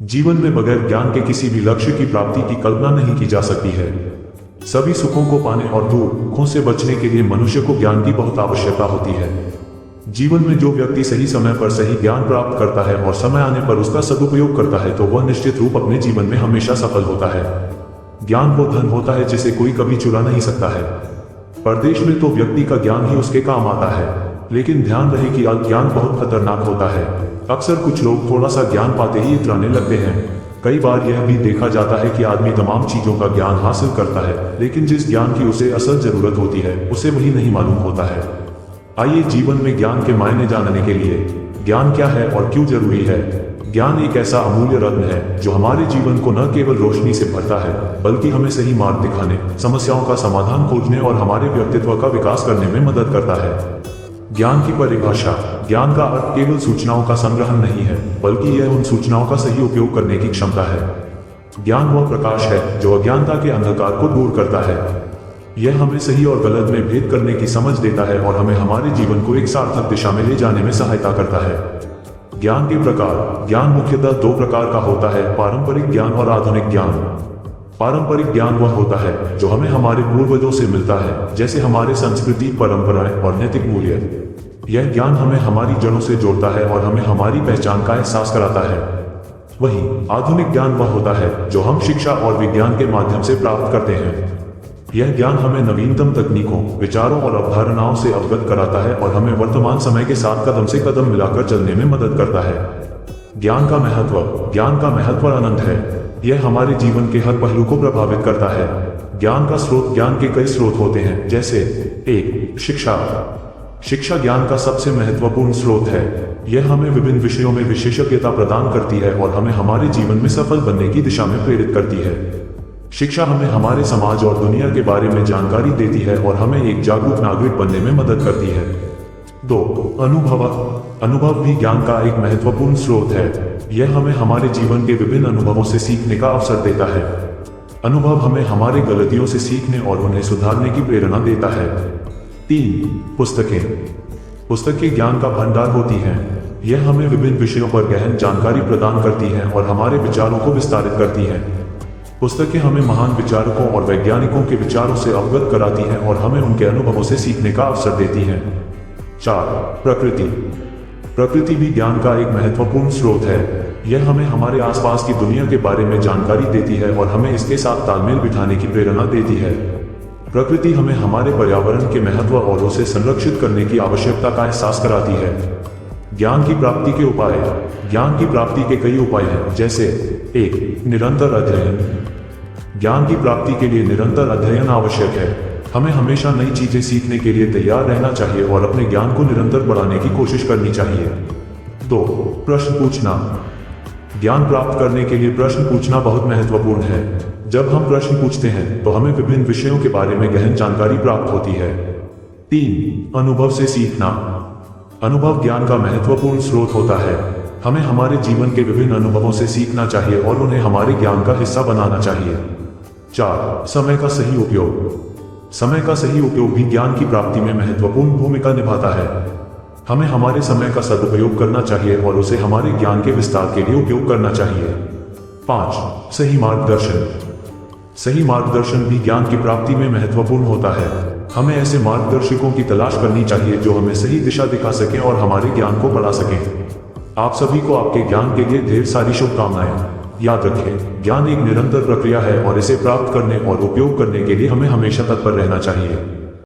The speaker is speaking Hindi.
जीवन में बगैर ज्ञान के किसी भी लक्ष्य की प्राप्ति की कल्पना नहीं की जा सकती है। सभी सुखों को पाने और दुखों से बचने के लिए मनुष्य को ज्ञान की बहुत आवश्यकता होती है। जीवन में जो व्यक्ति सही समय पर सही ज्ञान प्राप्त करता है और समय आने पर उसका सदुपयोग करता है तो वह निश्चित रूप अपने जीवन में हमेशा सफल होता है। ज्ञान वो धन होता है जिसे कोई कभी चुरा नहीं सकता है। परदेश में तो व्यक्ति का ज्ञान ही उसके काम आता है, लेकिन ध्यान रहे कि अज्ञान बहुत खतरनाक होता है। अक्सर कुछ लोग थोड़ा सा ज्ञान पाते ही इतराने लगते हैं। कई बार यह भी देखा जाता है कि आदमी तमाम चीजों का ज्ञान हासिल करता है, लेकिन जिस ज्ञान की उसे असल जरूरत होती है उसे वही नहीं मालूम होता है। आइए जीवन में ज्ञान के मायने जानने के लिए, ज्ञान क्या है और क्यों जरूरी है। ज्ञान एक ऐसा अमूल्य रत्न है जो हमारे जीवन को न केवल रोशनी से भरता है, बल्कि हमें सही मार्ग दिखाने, समस्याओं का समाधान खोजने और हमारे व्यक्तित्व का विकास करने में मदद करता है। ज्ञान की परिभाषा। ज्ञान का अर्थ केवल सूचनाओं का संग्रहण नहीं है, बल्कि यह उन सूचनाओं का सही उपयोग करने की क्षमता है। ज्ञान वह प्रकाश है जो अज्ञानता के अंधकार को दूर करता है। यह हमें सही और गलत में भेद करने की समझ देता है और हमें हमारे जीवन को एक सार्थक दिशा में ले जाने में सहायता करता है। ज्ञान के प्रकार। ज्ञान मुख्यतः दो प्रकार का होता है, पारंपरिक ज्ञान और आधुनिक ज्ञान। पारंपरिक ज्ञान वह होता है जो हमें हमारे पूर्वजों से मिलता है, जैसे हमारे संस्कृति, परंपराएं और नैतिक मूल्य। यह ज्ञान हमें हमारी जड़ों से जोड़ता है और हमें हमारी पहचान का एहसास कराता है। वहीं आधुनिक ज्ञान वह होता है जो हम शिक्षा और विज्ञान के माध्यम से प्राप्त करते हैं। यह ज्ञान हमें नवीनतम तकनीकों, विचारों और अवधारणाओं से अवगत कराता है और हमें वर्तमान समय के साथ कदम से कदम मिलाकर चलने में मदद करता है। ज्ञान का महत्व। ज्ञान का महत्व अनंत है। यह हमारे जीवन के हर पहलू को प्रभावित करता है। ज्ञान का स्रोत। ज्ञान के कई स्रोत होते हैं, जैसे 1. शिक्षा। शिक्षा ज्ञान का सबसे महत्वपूर्ण स्रोत है। यह हमें विभिन्न विषयों में विशेषज्ञता प्रदान करती है और हमें हमारे जीवन में सफल बनने की दिशा में प्रेरित करती है। शिक्षा हमें हमारे समाज और दुनिया के बारे में जानकारी देती है और हमें एक जागरूक नागरिक बनने में मदद करती है। 2. अनुभव। अनुभव भी ज्ञान का एक महत्वपूर्ण स्रोत है। यह हमें हमारे जीवन के विभिन्न अनुभवों से सीखने का अवसर देता है। अनुभव हमें हमारी गलतियों से सीखने और उन्हें सुधारने की प्रेरणा देता है। 3. पुस्तकें। पुस्तकें ज्ञान का भंडार होती हैं। यह हमें विभिन्न विषयों पर गहन जानकारी प्रदान करती हैं और हमारे विचारों को विस्तारित करती हैं। पुस्तकें हमें महान विचारकों और वैज्ञानिकों के विचारों से अवगत कराती हैं और हमें उनके अनुभवों से सीखने का अवसर देती हैं। 4. प्रकृति। प्रकृति भी ज्ञान का एक महत्वपूर्ण स्रोत है। यह हमें हमारे आसपास की दुनिया के बारे में जानकारी देती है और हमें इसके साथ तालमेल बिठाने की प्रेरणा देती है। प्रकृति हमें हमारे पर्यावरण के महत्व और उसे संरक्षित करने की आवश्यकता का एहसास कराती है। ज्ञान की प्राप्ति के उपाय। ज्ञान की प्राप्ति के कई उपाय हैं, जैसे 1. निरंतर अध्ययन। ज्ञान की प्राप्ति के लिए निरंतर अध्ययन आवश्यक है। हमें हमेशा नई चीजें सीखने के लिए तैयार रहना चाहिए और अपने ज्ञान को निरंतर बढ़ाने की कोशिश करनी चाहिए। 2. प्रश्न पूछना। ज्ञान प्राप्त करने के लिए प्रश्न पूछना बहुत महत्वपूर्ण है। जब हम प्रश्न पूछते हैं तो हमें विभिन्न विषयों के बारे में गहन जानकारी प्राप्त होती है। 3. अनुभव से सीखना। अनुभव ज्ञान का महत्वपूर्ण स्रोत होता है। हमें हमारे जीवन के विभिन्न अनुभवों से सीखना चाहिए और उन्हें हमारे ज्ञान का हिस्सा बनाना चाहिए। 4. समय का सही उपयोग। समय का सही उपयोग भी ज्ञान की प्राप्ति में महत्वपूर्ण भूमिका निभाता है। हमें हमारे समय का सदुपयोग करना चाहिए और उसे हमारे ज्ञान के विस्तार के लिए उपयोग करना चाहिए। 5. सही मार्गदर्शन। सही मार्गदर्शन भी ज्ञान की प्राप्ति में महत्वपूर्ण होता है। हमें ऐसे मार्गदर्शकों की तलाश करनी चाहिए जो हमें सही दिशा दिखा सकें और हमारे ज्ञान को बढ़ा सकें। आप सभी को आपके ज्ञान के लिए ढेर सारी शुभकामनाएं। याद रखें, ज्ञान एक निरंतर प्रक्रिया है और इसे प्राप्त करने और उपयोग करने के लिए हमें हमेशा तत्पर रहना चाहिए।